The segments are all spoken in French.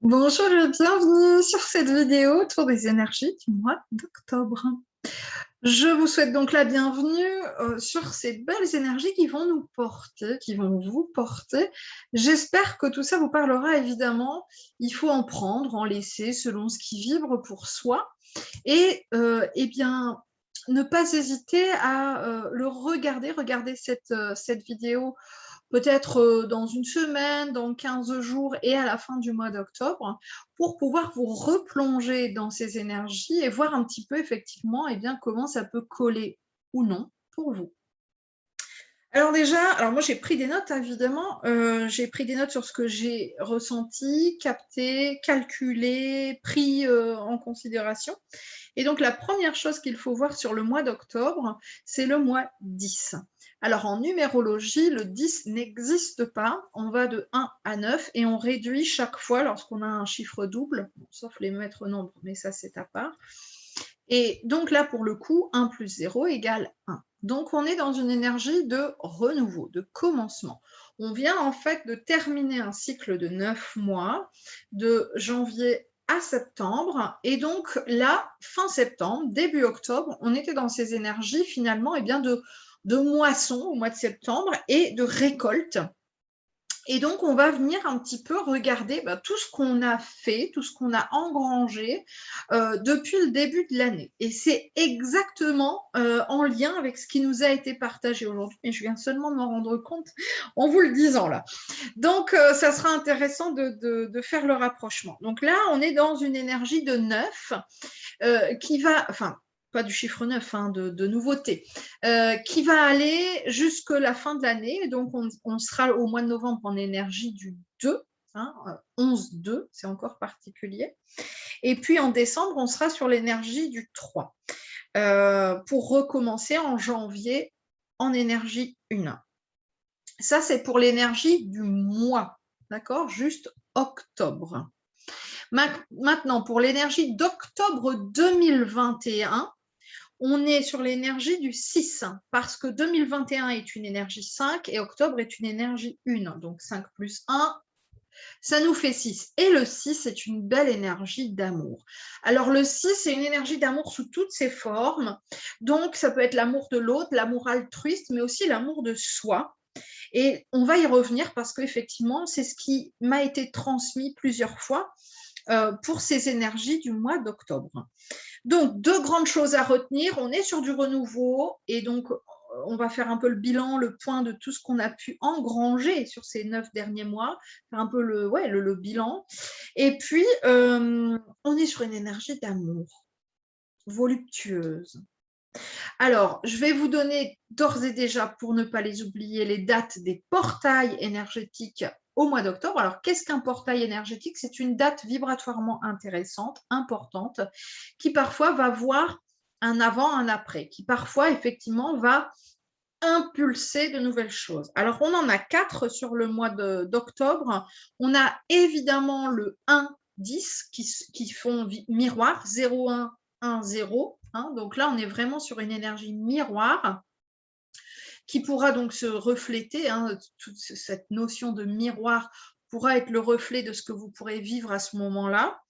Bonjour et bienvenue sur cette vidéo autour des énergies du mois d'octobre. Je vous souhaite donc la bienvenue sur ces belles énergies qui vont nous porter, qui vont vous porter. J'espère que tout ça vous parlera évidemment. Il faut en prendre, en laisser selon ce qui vibre pour soi. Et eh bien, ne pas hésiter à le regarder cette vidéo peut-être dans une semaine, dans 15 jours et à la fin du mois d'octobre, pour pouvoir vous replonger dans ces énergies et voir un petit peu effectivement comment ça peut coller ou non pour vous. Alors déjà, moi j'ai pris des notes évidemment, j'ai pris des notes sur ce que j'ai ressenti, capté, calculé, pris en considération. Et donc, la première chose qu'il faut voir sur le mois d'octobre, c'est le mois 10. Alors, en numérologie, le 10 n'existe pas. On va de 1 à 9 et on réduit chaque fois lorsqu'on a un chiffre double, sauf les maîtres nombres, mais ça, c'est à part. Et donc là, pour le coup, 1 plus 0 égale 1. Donc, on est dans une énergie de renouveau, de commencement. On vient en fait de terminer un cycle de 9 mois, de janvier à septembre. Et donc là, fin septembre, début octobre, on était dans ces énergies finalement de moisson au mois de septembre et de récolte. Et donc, on va venir un petit peu regarder tout ce qu'on a fait, tout ce qu'on a engrangé depuis le début de l'année. Et c'est exactement en lien avec ce qui nous a été partagé aujourd'hui. Mais je viens seulement de m'en rendre compte en vous le disant là. Donc, ça sera intéressant de faire le rapprochement. Donc là, on est dans une énergie de 9 qui va, enfin, pas du chiffre 9, hein, de nouveauté, qui va aller jusque la fin de l'année. Donc, on sera au mois de novembre en énergie du 2, hein, 11-2, c'est encore particulier. Et puis, en décembre, on sera sur l'énergie du 3, pour recommencer en janvier en énergie 1. Ça, c'est pour l'énergie du mois, d'accord? Juste octobre. Maintenant, pour l'énergie d'octobre 2021, on est sur l'énergie du 6, parce que 2021 est une énergie 5 et octobre est une énergie 1. Donc 5 plus 1, ça nous fait 6. Et le 6 est une belle énergie d'amour. Alors le 6, c'est une énergie d'amour sous toutes ses formes. Donc ça peut être l'amour de l'autre, l'amour altruiste, mais aussi l'amour de soi. Et on va y revenir parce qu'effectivement, c'est ce qui m'a été transmis plusieurs fois pour ces énergies du mois d'octobre. Donc, deux grandes choses à retenir. On est sur du renouveau et donc on va faire un peu le bilan, le point de tout ce qu'on a pu engranger sur ces 9 derniers mois, faire un peu le bilan. Et puis, on est sur une énergie d'amour voluptueuse. Alors, je vais vous donner d'ores et déjà, pour ne pas les oublier, les dates des portails énergétiques au mois d'octobre. Alors, qu'est-ce qu'un portail énergétique? C'est une date vibratoirement intéressante, importante, qui parfois va voir un avant, un après, qui parfois, effectivement, va impulser de nouvelles choses. Alors, on en a 4 sur le mois d'octobre. On a évidemment le 1-10 qui font miroir, 0-1, 1-0. Hein, donc là, on est vraiment sur une énergie miroir qui pourra donc se refléter, hein, toute cette notion de miroir pourra être le reflet de ce que vous pourrez vivre à ce moment-là.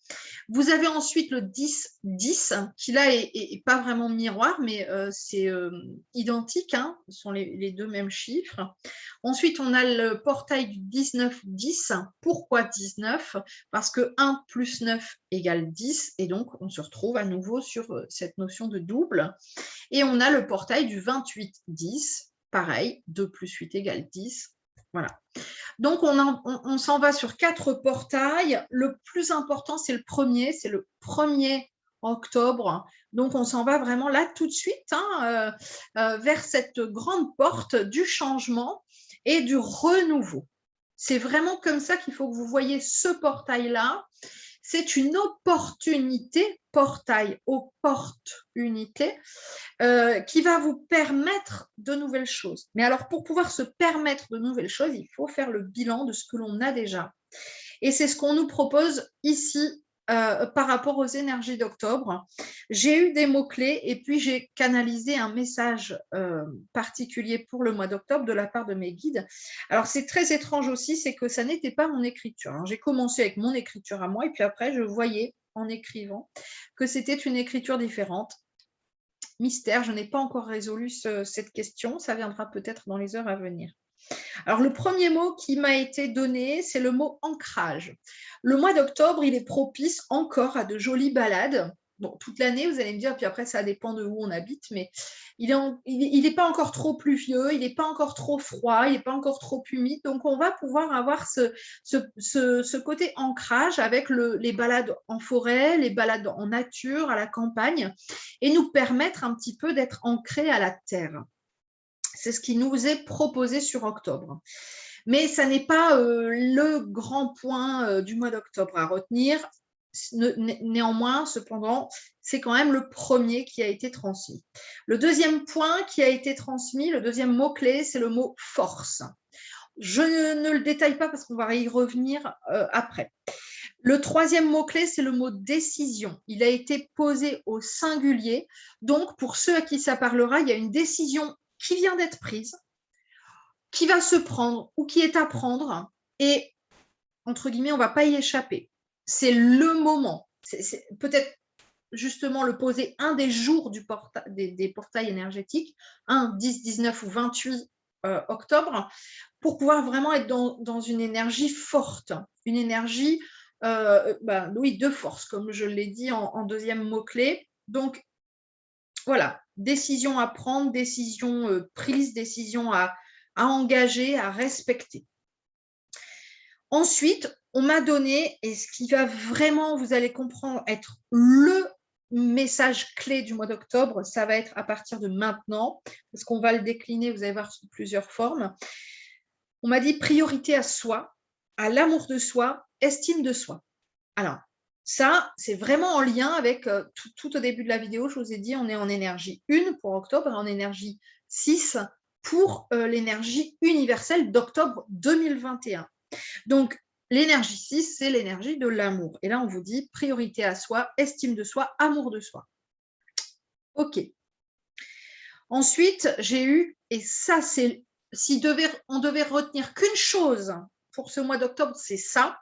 Vous avez ensuite le 10-10, qui là est pas vraiment miroir, mais c'est identique, hein, ce sont les deux mêmes chiffres. Ensuite, on a le portail du 19-10. Pourquoi 19? Parce que 1 plus 9 égale 10, et donc on se retrouve à nouveau sur cette notion de double. Et on a le portail du 28-10, pareil, 2 plus 8 égale 10. Voilà. Donc, on s'en va sur 4 portails. Le plus important, c'est le 1er octobre. Donc, on s'en va vraiment là tout de suite, hein, vers cette grande porte du changement et du renouveau. C'est vraiment comme ça qu'il faut que vous voyez ce portail-là. C'est une opportunité, portail aux portes unité, qui va vous permettre de nouvelles choses. Mais alors, pour pouvoir se permettre de nouvelles choses, il faut faire le bilan de ce que l'on a déjà. Et c'est ce qu'on nous propose ici par rapport aux énergies d'octobre. J'ai eu des mots-clés et puis j'ai canalisé un message particulier pour le mois d'octobre de la part de mes guides. Alors, c'est très étrange aussi, c'est que ça n'était pas mon écriture. Hein. J'ai commencé avec mon écriture à moi et puis après, je voyais en écrivant que c'était une écriture différente. Mystère, je n'ai pas encore résolu cette question. Ça viendra peut-être dans les heures à venir. Alors, le premier mot qui m'a été donné, c'est le mot ancrage. Le mois d'octobre, il est propice encore à de jolies balades. Bon, toute l'année, vous allez me dire, puis après, ça dépend de où on habite, mais il n'est pas encore trop pluvieux, il n'est pas encore trop froid, il n'est pas encore trop humide. Donc, on va pouvoir avoir ce côté ancrage avec les balades en forêt, les balades en nature, à la campagne, et nous permettre un petit peu d'être ancrés à la terre. C'est ce qui nous est proposé sur octobre. Mais ça n'est pas le grand point du mois d'octobre à retenir. Néanmoins, cependant, c'est quand même le premier qui a été transmis. Le deuxième point qui a été transmis, le deuxième mot-clé, c'est le mot force. Je ne le détaille pas parce qu'on va y revenir après. Le troisième mot-clé, c'est le mot décision. Il a été posé au singulier. Donc, pour ceux à qui ça parlera, il y a une décision qui vient d'être prise, qui va se prendre ou qui est à prendre, et entre guillemets, on ne va pas y échapper. C'est le moment. C'est peut-être justement le poser un des jours des portails énergétiques, 1, 10, 19 ou 28 octobre, pour pouvoir vraiment être dans une énergie forte, une énergie oui, de force, comme je l'ai dit en deuxième mot-clé. Donc, voilà, décision à prendre, décision prise, décision à engager, à respecter. Ensuite, on m'a donné, et ce qui va vraiment, vous allez comprendre, être le message clé du mois d'octobre, ça va être à partir de maintenant, parce qu'on va le décliner, vous allez voir, sous plusieurs formes. On m'a dit priorité à soi, à l'amour de soi, estime de soi. Alors, ça, c'est vraiment en lien avec tout au début de la vidéo, je vous ai dit, on est en énergie 1 pour octobre et en énergie 6 pour l'énergie universelle d'octobre 2021. Donc, l'énergie 6, c'est l'énergie de l'amour. Et là, on vous dit priorité à soi, estime de soi, amour de soi. OK. Ensuite, j'ai eu, et ça, c'est, on devait retenir qu'une chose pour ce mois d'octobre, c'est ça,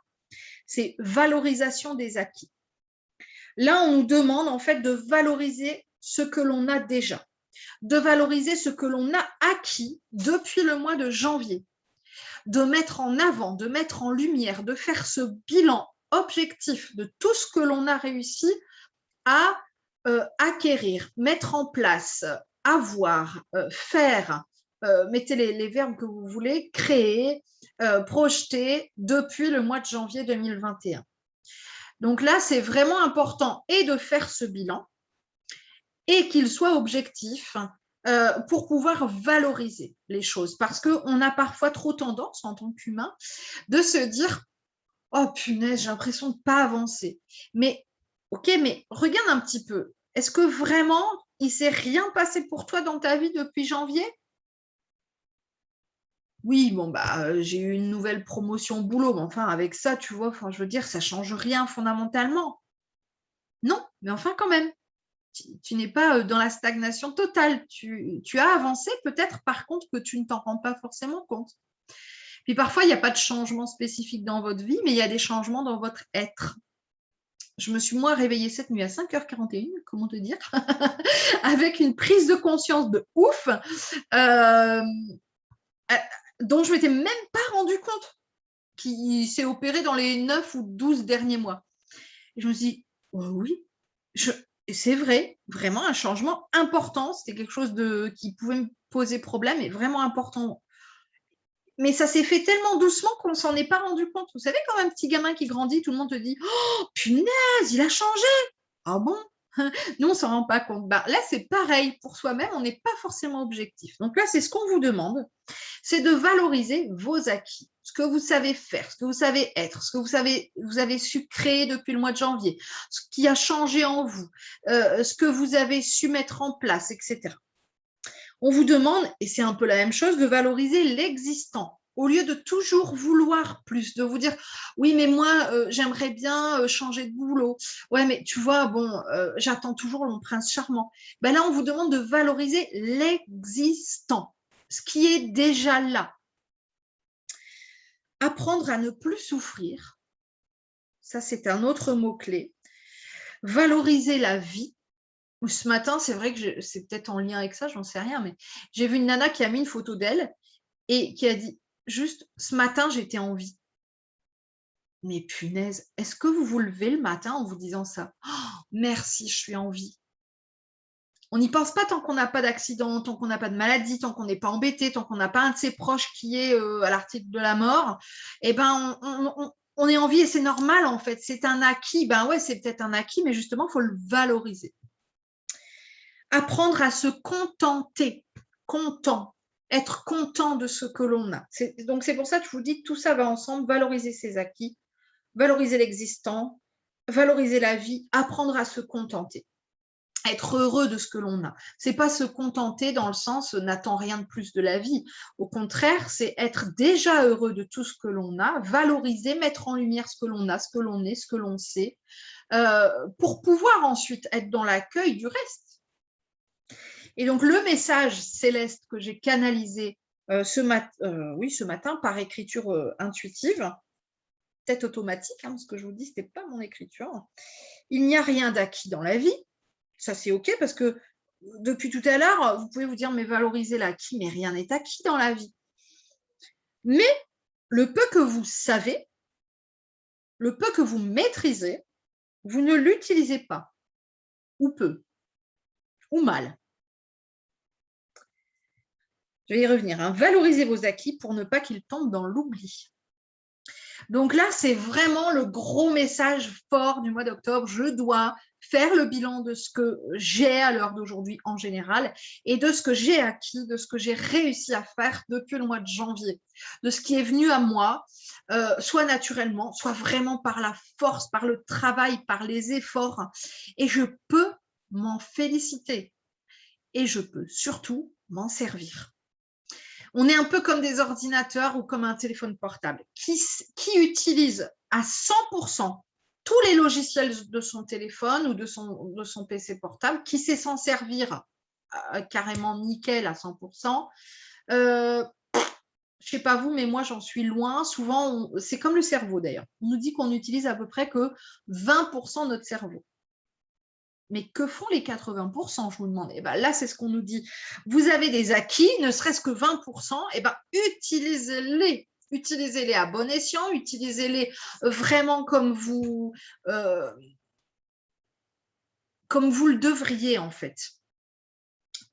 c'est valorisation des acquis. Là, on nous demande en fait de valoriser ce que l'on a déjà, de valoriser ce que l'on a acquis depuis le mois de janvier, de mettre en avant, de mettre en lumière, de faire ce bilan objectif de tout ce que l'on a réussi à acquérir, mettre en place, avoir, faire, mettez les verbes que vous voulez, créer, projeter depuis le mois de janvier 2021. Donc là, c'est vraiment important et de faire ce bilan et qu'il soit objectif pour pouvoir valoriser les choses. Parce qu'on a parfois trop tendance, en tant qu'humain, de se dire « Oh punaise, j'ai l'impression de ne pas avancer. » Mais ok, mais regarde un petit peu. Est-ce que vraiment, il ne s'est rien passé pour toi dans ta vie depuis janvier? Oui, bon, j'ai eu une nouvelle promotion au boulot, mais enfin, avec ça, tu vois, je veux dire, ça ne change rien fondamentalement. Non, mais enfin, quand même, tu n'es pas dans la stagnation totale. Tu as avancé, peut-être, par contre, que tu ne t'en rends pas forcément compte. Puis parfois, il n'y a pas de changement spécifique dans votre vie, mais il y a des changements dans votre être. Je me suis, moi, réveillée cette nuit à 5h41, comment te dire, avec une prise de conscience de ouf, dont je ne m'étais même pas rendu compte, qui s'est opérée dans les 9 ou 12 derniers mois. Et je me suis dit, oh oui, et c'est vrai, vraiment un changement important. C'était quelque chose qui pouvait me poser problème et vraiment important. Mais ça s'est fait tellement doucement qu'on ne s'en est pas rendu compte. Vous savez, quand un petit gamin qui grandit, tout le monde te dit « Oh, punaise, il a changé !» Ah bon? Nous, on ne s'en rend pas compte. Là, c'est pareil. Pour soi-même, on n'est pas forcément objectif. Donc là, c'est ce qu'on vous demande, c'est de valoriser vos acquis, ce que vous savez faire, ce que vous savez être, ce que vous avez su créer depuis le mois de janvier, ce qui a changé en vous, ce que vous avez su mettre en place, etc. On vous demande, et c'est un peu la même chose, de valoriser l'existant. Au lieu de toujours vouloir plus, de vous dire « Oui, mais moi, j'aimerais bien changer de boulot. Ouais, mais tu vois, bon, j'attends toujours mon prince charmant. » Ben là, on vous demande de valoriser l'existant, ce qui est déjà là. Apprendre à ne plus souffrir, ça, c'est un autre mot-clé. Valoriser la vie. Ce matin, c'est vrai que c'est peut-être en lien avec ça, j'en sais rien, mais j'ai vu une nana qui a mis une photo d'elle et qui a dit juste « Ce matin, j'étais en vie ». Mais punaise, est-ce que vous vous levez le matin en vous disant ça? Oh, merci, je suis en vie. On n'y pense pas tant qu'on n'a pas d'accident, tant qu'on n'a pas de maladie, tant qu'on n'est pas embêté, tant qu'on n'a pas un de ses proches qui est à l'article de la mort. Eh ben, on est en vie et c'est normal en fait. C'est un acquis. Ben ouais, c'est peut-être un acquis, mais justement, il faut le valoriser. Apprendre à se contenter, content, être content de ce que l'on a. Donc c'est pour ça que je vous dis que tout ça va ensemble, valoriser ses acquis, valoriser l'existant, valoriser la vie, apprendre à se contenter, être heureux de ce que l'on a. C'est pas se contenter dans le sens n'attend rien de plus de la vie. Au contraire, c'est être déjà heureux de tout ce que l'on a, valoriser, mettre en lumière ce que l'on a, ce que l'on est, ce que l'on sait, pour pouvoir ensuite être dans l'accueil du reste. Et donc, le message céleste que j'ai canalisé ce matin par écriture intuitive, peut-être automatique, hein, parce que je vous dis, ce n'était pas mon écriture. Il n'y a rien d'acquis dans la vie. Ça, c'est OK, parce que depuis tout à l'heure, vous pouvez vous dire, mais valoriser l'acquis, mais rien n'est acquis dans la vie. Mais le peu que vous savez, le peu que vous maîtrisez, vous ne l'utilisez pas, ou peu, ou mal. Je vais y revenir. Hein. Valorisez vos acquis pour ne pas qu'ils tombent dans l'oubli. Donc là, c'est vraiment le gros message fort du mois d'octobre. Je dois faire le bilan de ce que j'ai à l'heure d'aujourd'hui en général et de ce que j'ai acquis, de ce que j'ai réussi à faire depuis le mois de janvier, de ce qui est venu à moi, soit naturellement, soit vraiment par la force, par le travail, par les efforts. Et je peux m'en féliciter et je peux surtout m'en servir. On est un peu comme des ordinateurs ou comme un téléphone portable qui utilise à 100% tous les logiciels de son téléphone ou de son PC portable, qui sait s'en servir carrément nickel à 100%. Je ne sais pas vous, mais moi, j'en suis loin. Souvent, c'est comme le cerveau d'ailleurs. On nous dit qu'on utilise à peu près que 20% de notre cerveau. Mais que font les 80%, je vous demande? Eh ben, là, c'est ce qu'on nous dit. Vous avez des acquis, ne serait-ce que 20%, eh ben, utilisez-les. Utilisez-les à bon escient, utilisez-les vraiment comme vous le devriez, en fait.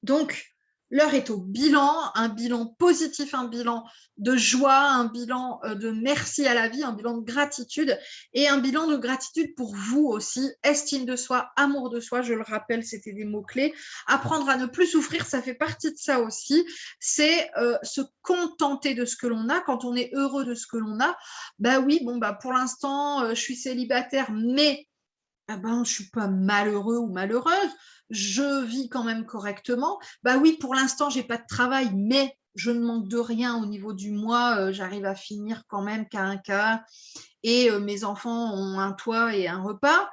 Donc, l'heure est au bilan, un bilan positif, un bilan de joie, un bilan de merci à la vie, un bilan de gratitude et un bilan de gratitude pour vous aussi. Estime de soi, amour de soi, je le rappelle, c'était des mots-clés. Apprendre à ne plus souffrir, ça fait partie de ça aussi. C'est se contenter de ce que l'on a. Quand on est heureux de ce que l'on a, bah oui, bon, bah pour l'instant, je suis célibataire, mais ah ben, je ne suis pas malheureux ou malheureuse, je vis quand même correctement. Bah oui, pour l'instant, je n'ai pas de travail, mais je ne manque de rien au niveau du mois, j'arrive à finir quand même qu'à un cas, et mes enfants ont un toit et un repas.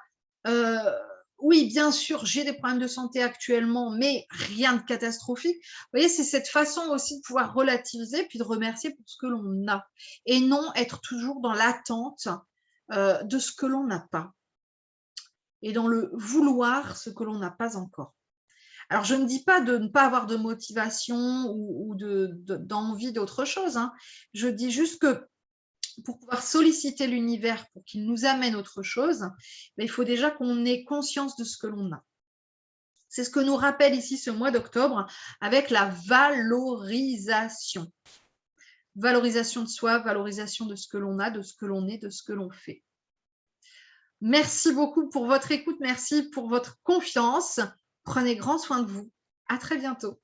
Oui, bien sûr, j'ai des problèmes de santé actuellement, mais rien de catastrophique. Vous voyez, c'est cette façon aussi de pouvoir relativiser, puis de remercier pour ce que l'on a, et non être toujours dans l'attente de ce que l'on n'a pas, et dans le vouloir ce que l'on n'a pas encore. Alors, je ne dis pas de ne pas avoir de motivation ou d'envie d'autre chose. Hein. Je dis juste que pour pouvoir solliciter l'univers pour qu'il nous amène autre chose, il faut déjà qu'on ait conscience de ce que l'on a. C'est ce que nous rappelle ici ce mois d'octobre avec la valorisation. Valorisation de soi, valorisation de ce que l'on a, de ce que l'on est, de ce que l'on fait. Merci beaucoup pour votre écoute, merci pour votre confiance. Prenez grand soin de vous. À très bientôt.